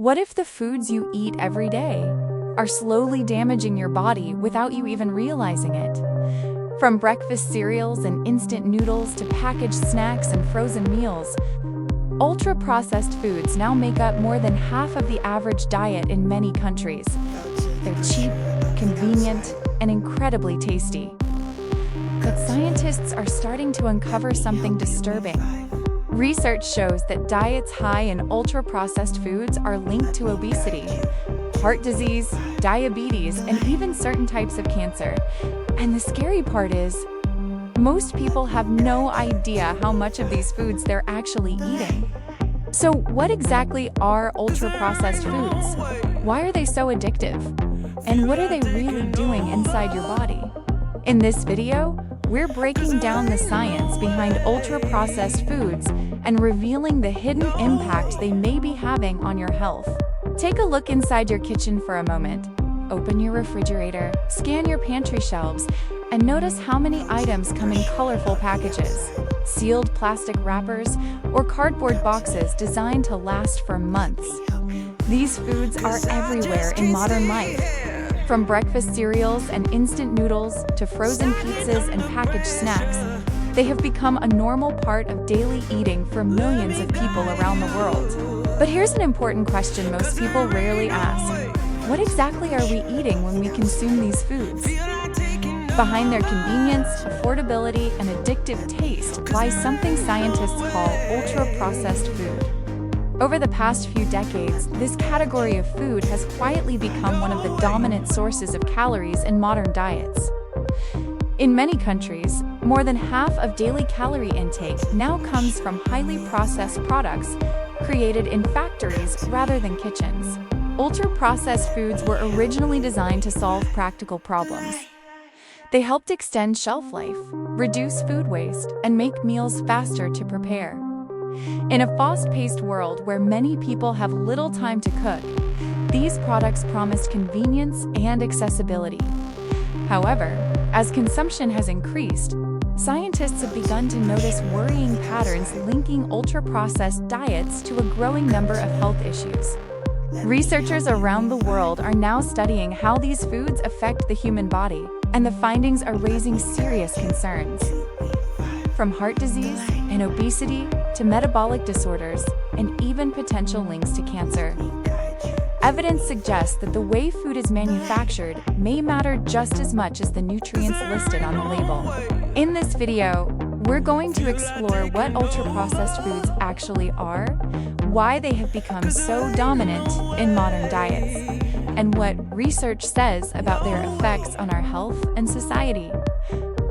What if the foods you eat every day are slowly damaging your body without you even realizing it? From breakfast cereals and instant noodles to packaged snacks and frozen meals, ultra-processed foods now make up more than half of the average diet in many countries. They're cheap, convenient, and incredibly tasty. But scientists are starting to uncover something disturbing. Research shows that diets high in ultra-processed foods are linked to obesity, heart disease, diabetes, and even certain types of cancer. And the scary part is, most people have no idea how much of these foods they're actually eating. So what exactly are ultra-processed foods? Why are they so addictive? And what are they really doing inside your body? In this video, we're breaking down the science behind ultra-processed foods and revealing the hidden impact they may be having on your health. Take a look inside your kitchen for a moment. Open your refrigerator, scan your pantry shelves, and notice how many items come in colorful packages, sealed plastic wrappers, or cardboard boxes designed to last for months. These foods are everywhere in modern life. From breakfast cereals and instant noodles to frozen pizzas and packaged snacks, they have become a normal part of daily eating for millions of people around the world. But here's an important question most people rarely ask. What exactly are we eating when we consume these foods? Behind their convenience, affordability, and addictive taste lies something scientists call ultra-processed food. Over the past few decades, this category of food has quietly become one of the dominant sources of calories in modern diets. In many countries, more than half of daily calorie intake now comes from highly processed products created in factories rather than kitchens. Ultra-processed foods were originally designed to solve practical problems. They helped extend shelf life, reduce food waste, and make meals faster to prepare. In a fast-paced world where many people have little time to cook, these products promised convenience and accessibility. However, as consumption has increased, scientists have begun to notice worrying patterns linking ultra-processed diets to a growing number of health issues. Researchers around the world are now studying how these foods affect the human body, and the findings are raising serious concerns. From heart disease and obesity to metabolic disorders and even potential links to cancer. Evidence suggests that the way food is manufactured may matter just as much as the nutrients listed on the label. In this video, we're going to explore what ultra-processed foods actually are, why they have become so dominant in modern diets, and what research says about their effects on our health and society.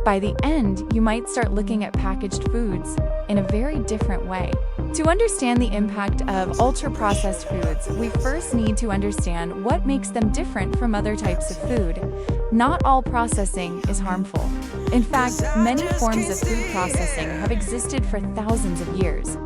By the end, you might start looking at packaged foods in a very different way. To understand the impact of ultra-processed foods, we first need to understand what makes them different from other types of food. Not all processing is harmful. In fact, many forms of food processing have existed for thousands of years.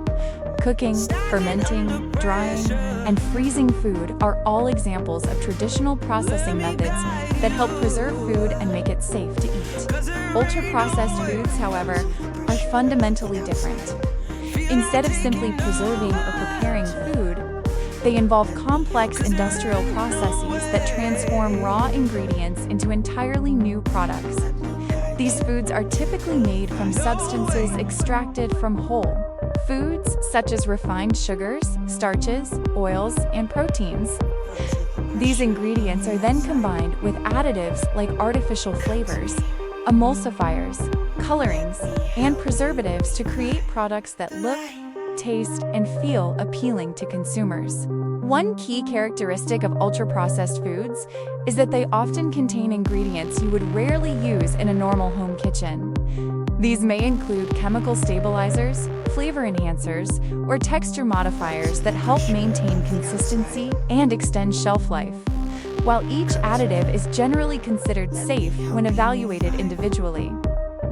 Cooking, fermenting, drying, and freezing food are all examples of traditional processing methods that help preserve food and make it safe to eat. Ultra-processed foods, however, are fundamentally different. Instead of simply preserving or preparing food, they involve complex industrial processes that transform raw ingredients into entirely new products. These foods are typically made from substances extracted from whole foods such as refined sugars, starches, oils, and proteins. These ingredients are then combined with additives like artificial flavors, emulsifiers, colorings, and preservatives to create products that look, taste, and feel appealing to consumers. One key characteristic of ultra-processed foods is that they often contain ingredients you would rarely use in a normal home kitchen. These may include chemical stabilizers, flavor enhancers, or texture modifiers that help maintain consistency and extend shelf life. While each additive is generally considered safe when evaluated individually,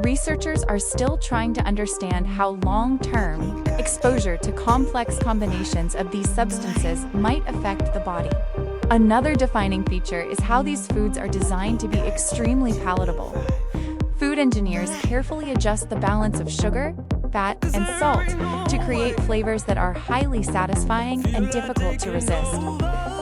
researchers are still trying to understand how long-term exposure to complex combinations of these substances might affect the body. Another defining feature is how these foods are designed to be extremely palatable. Food engineers carefully adjust the balance of sugar, fat, and salt to create flavors that are highly satisfying and difficult to resist.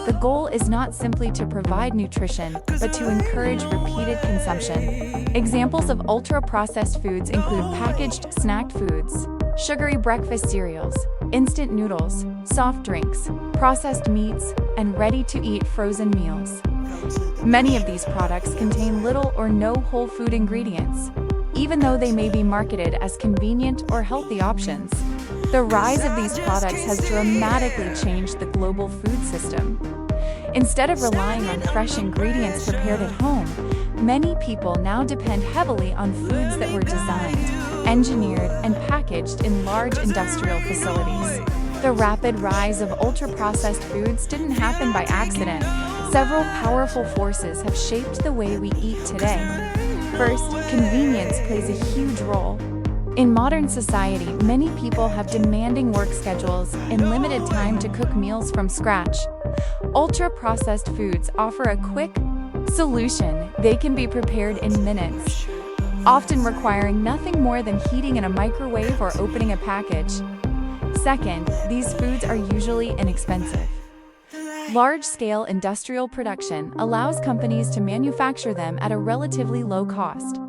The goal is not simply to provide nutrition, but to encourage repeated consumption. Examples of ultra-processed foods include packaged snack foods, sugary breakfast cereals, instant noodles, soft drinks, processed meats, and ready-to-eat frozen meals. Many of these products contain little or no whole food ingredients, even though they may be marketed as convenient or healthy options. The rise of these products has dramatically changed the global food system. Instead of relying on fresh ingredients prepared at home, many people now depend heavily on foods that were designed, engineered, and packaged in large industrial facilities. The rapid rise of ultra-processed foods didn't happen by accident. Several powerful forces have shaped the way we eat today. First, convenience plays a huge role. In modern society, many people have demanding work schedules and limited time to cook meals from scratch. Ultra-processed foods offer a quick solution. They can be prepared in minutes, often requiring nothing more than heating in a microwave or opening a package. Second, these foods are usually inexpensive. Large-scale industrial production allows companies to manufacture them at a relatively low cost.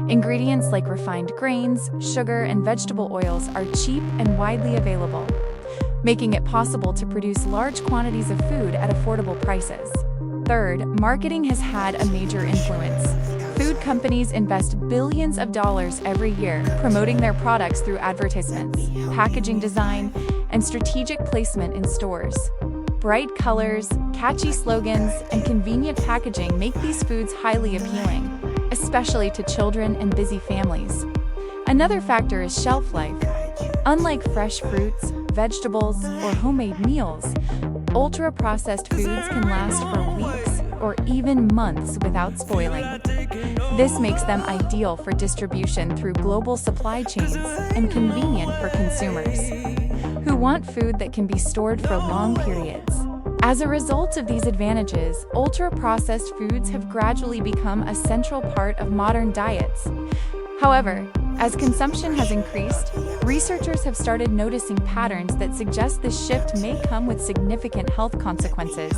Ingredients like refined grains, sugar, and vegetable oils are cheap and widely available, making it possible to produce large quantities of food at affordable prices. Third, marketing has had a major influence. Food companies invest billions of dollars every year promoting their products through advertisements, packaging design, and strategic placement in stores. Bright colors, catchy slogans, and convenient packaging make these foods highly appealing, especially to children and busy families. Another factor is shelf life. Unlike fresh fruits, vegetables, or homemade meals, ultra-processed foods can last for weeks or even months without spoiling. This makes them ideal for distribution through global supply chains and convenient for consumers who want food that can be stored for long periods. As a result of these advantages, ultra-processed foods have gradually become a central part of modern diets. However, as consumption has increased, researchers have started noticing patterns that suggest this shift may come with significant health consequences.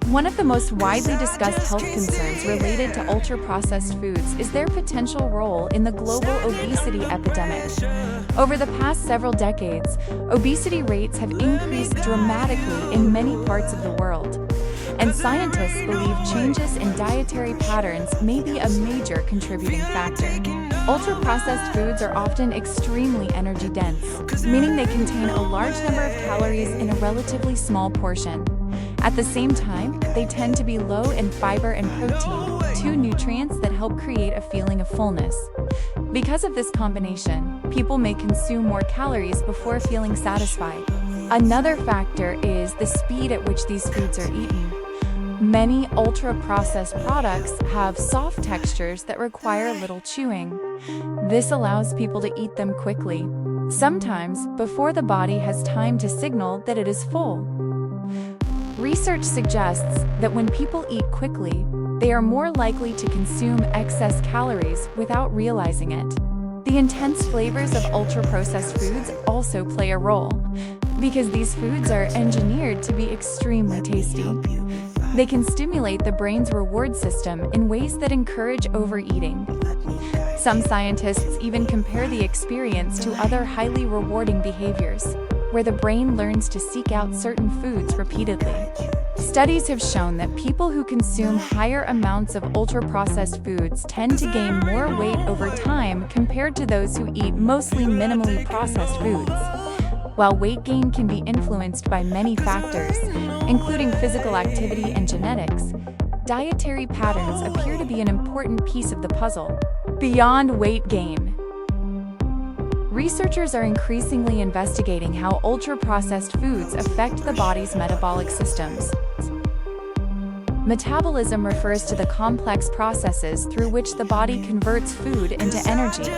One of the most widely discussed health concerns related to ultra-processed foods is their potential role in the global obesity epidemic. Over the past several decades, obesity rates have increased dramatically in many parts of the world, and scientists believe changes in dietary patterns may be a major contributing factor. Ultra-processed foods are often extremely energy-dense, meaning they contain a large number of calories in a relatively small portion. At the same time, they tend to be low in fiber and protein, two nutrients that help create a feeling of fullness. Because of this combination, people may consume more calories before feeling satisfied. Another factor is the speed at which these foods are eaten. Many ultra-processed products have soft textures that require little chewing. This allows people to eat them quickly, sometimes before the body has time to signal that it is full. Research suggests that when people eat quickly, they are more likely to consume excess calories without realizing it. The intense flavors of ultra-processed foods also play a role, because these foods are engineered to be extremely tasty. They can stimulate the brain's reward system in ways that encourage overeating. Some scientists even compare the experience to other highly rewarding behaviors, where the brain learns to seek out certain foods repeatedly. Studies have shown that people who consume higher amounts of ultra-processed foods tend to gain more weight over time compared to those who eat mostly minimally processed foods. While weight gain can be influenced by many factors, including physical activity and genetics, dietary patterns appear to be an important piece of the puzzle. Beyond weight gain, researchers are increasingly investigating how ultra-processed foods affect the body's metabolic systems. Metabolism refers to the complex processes through which the body converts food into energy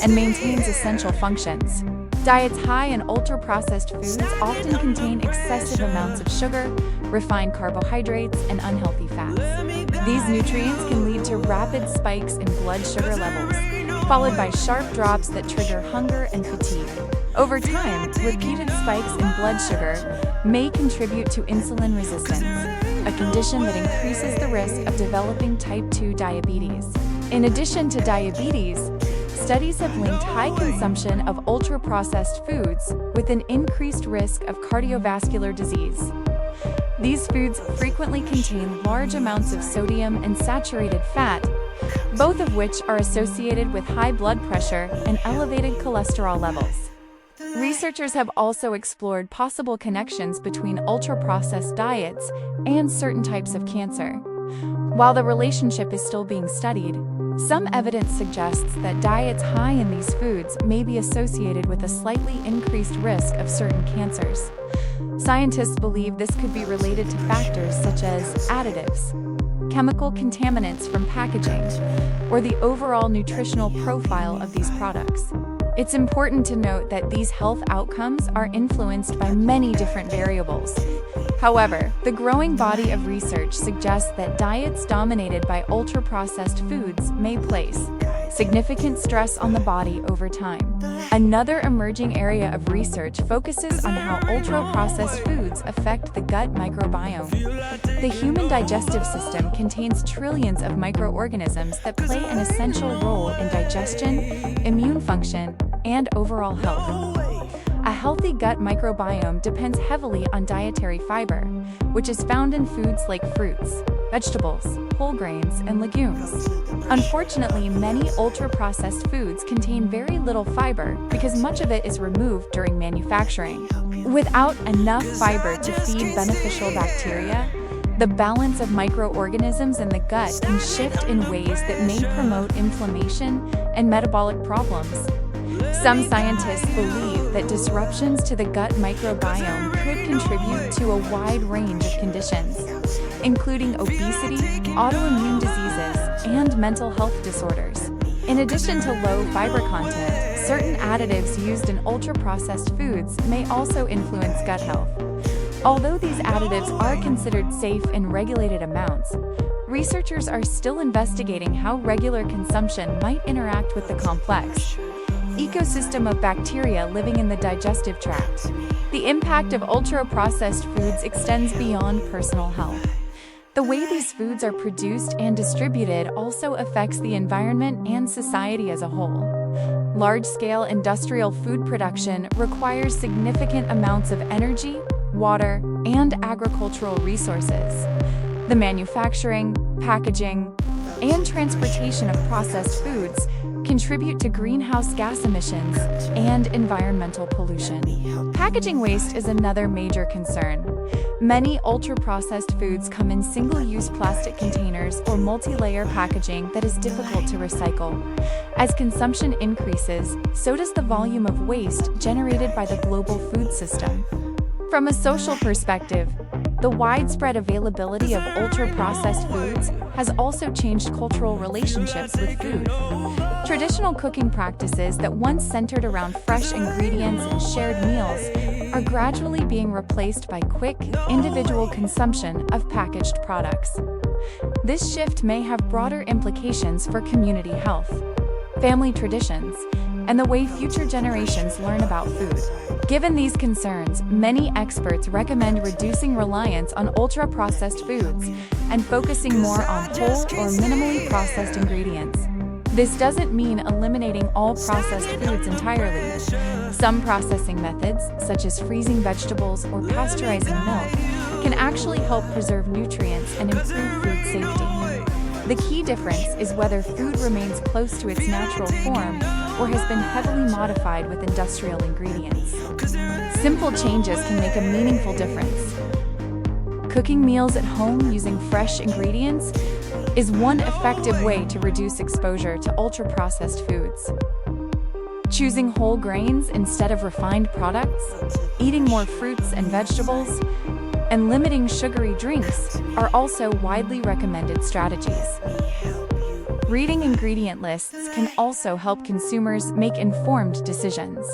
and maintains essential functions. Diets high in ultra-processed foods often contain excessive amounts of sugar, refined carbohydrates, and unhealthy fats. These nutrients can lead to rapid spikes in blood sugar levels, followed by sharp drops that trigger hunger and fatigue. Over time, repeated spikes in blood sugar may contribute to insulin resistance, a condition that increases the risk of developing type 2 diabetes. In addition to diabetes, studies have linked high consumption of ultra-processed foods with an increased risk of cardiovascular disease. These foods frequently contain large amounts of sodium and saturated fat, both of which are associated with high blood pressure and elevated cholesterol levels. Researchers have also explored possible connections between ultra-processed diets and certain types of cancer. While the relationship is still being studied, some evidence suggests that diets high in these foods may be associated with a slightly increased risk of certain cancers. Scientists believe this could be related to factors such as additives, chemical contaminants from packaging, or the overall nutritional profile of these products. It's important to note that these health outcomes are influenced by many different variables. However, the growing body of research suggests that diets dominated by ultra-processed foods may place significant stress on the body over time. Another emerging area of research focuses on how ultra-processed foods affect the gut microbiome. The human digestive system contains trillions of microorganisms that play an essential role in digestion, immune function, and overall health. A healthy gut microbiome depends heavily on dietary fiber, which is found in foods like fruits, vegetables, whole grains, and legumes. Unfortunately, many ultra-processed foods contain very little fiber because much of it is removed during manufacturing. Without enough fiber to feed beneficial bacteria, the balance of microorganisms in the gut can shift in ways that may promote inflammation and metabolic problems. Some scientists believe that disruptions to the gut microbiome could contribute to a wide range of conditions, including obesity, autoimmune diseases, and mental health disorders. In addition to low fiber content, certain additives used in ultra-processed foods may also influence gut health. Although these additives are considered safe in regulated amounts, researchers are still investigating how regular consumption might interact with the complex ecosystem of bacteria living in the digestive tract. The impact of ultra-processed foods extends beyond personal health. The way these foods are produced and distributed also affects the environment and society as a whole. Large-scale industrial food production requires significant amounts of energy, water, and agricultural resources. The manufacturing, packaging, and transportation of processed foods contribute to greenhouse gas emissions and environmental pollution. Packaging waste is another major concern. Many ultra-processed foods come in single-use plastic containers or multi-layer packaging that is difficult to recycle. As consumption increases, so does the volume of waste generated by the global food system. From a social perspective, the widespread availability of ultra-processed foods has also changed cultural relationships with food. Traditional cooking practices that once centered around fresh ingredients and shared meals are gradually being replaced by quick, individual consumption of packaged products. This shift may have broader implications for community health, family traditions, and the way future generations learn about food. Given these concerns, many experts recommend reducing reliance on ultra-processed foods and focusing more on whole or minimally processed ingredients. This doesn't mean eliminating all processed foods entirely. Some processing methods, such as freezing vegetables or pasteurizing milk, can actually help preserve nutrients and improve food safety. The key difference is whether food remains close to its natural form or has been heavily modified with industrial ingredients. Simple changes can make a meaningful difference. Cooking meals at home using fresh ingredients is one effective way to reduce exposure to ultra-processed foods. Choosing whole grains instead of refined products, eating more fruits and vegetables, and limiting sugary drinks are also widely recommended strategies. Reading ingredient lists can also help consumers make informed decisions.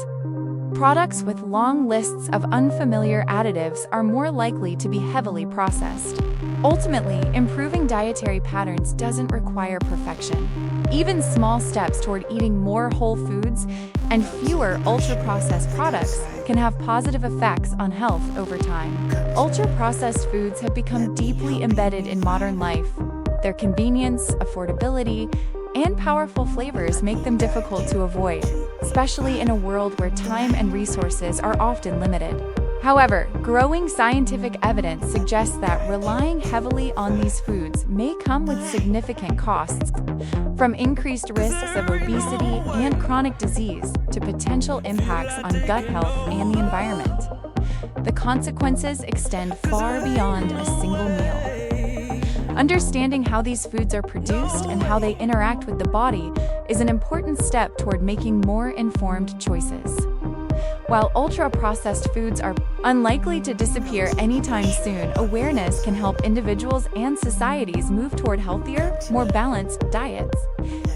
Products with long lists of unfamiliar additives are more likely to be heavily processed. Ultimately, improving dietary patterns doesn't require perfection. Even small steps toward eating more whole foods and fewer ultra-processed products can have positive effects on health over time. Ultra-processed foods have become deeply embedded in modern life. Their convenience, affordability, and powerful flavors make them difficult to avoid, especially in a world where time and resources are often limited. However, growing scientific evidence suggests that relying heavily on these foods may come with significant costs, from increased risks of obesity and chronic disease to potential impacts on gut health and the environment. The consequences extend far beyond a single meal. Understanding how these foods are produced and how they interact with the body is an important step toward making more informed choices. While ultra-processed foods are unlikely to disappear anytime soon, awareness can help individuals and societies move toward healthier, more balanced diets.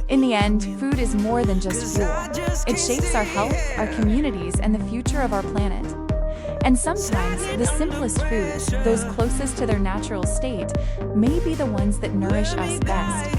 In the end, food is more than just fuel. It shapes our health, our communities, and the future of our planet. And sometimes, the simplest foods, those closest to their natural state, may be the ones that nourish us best.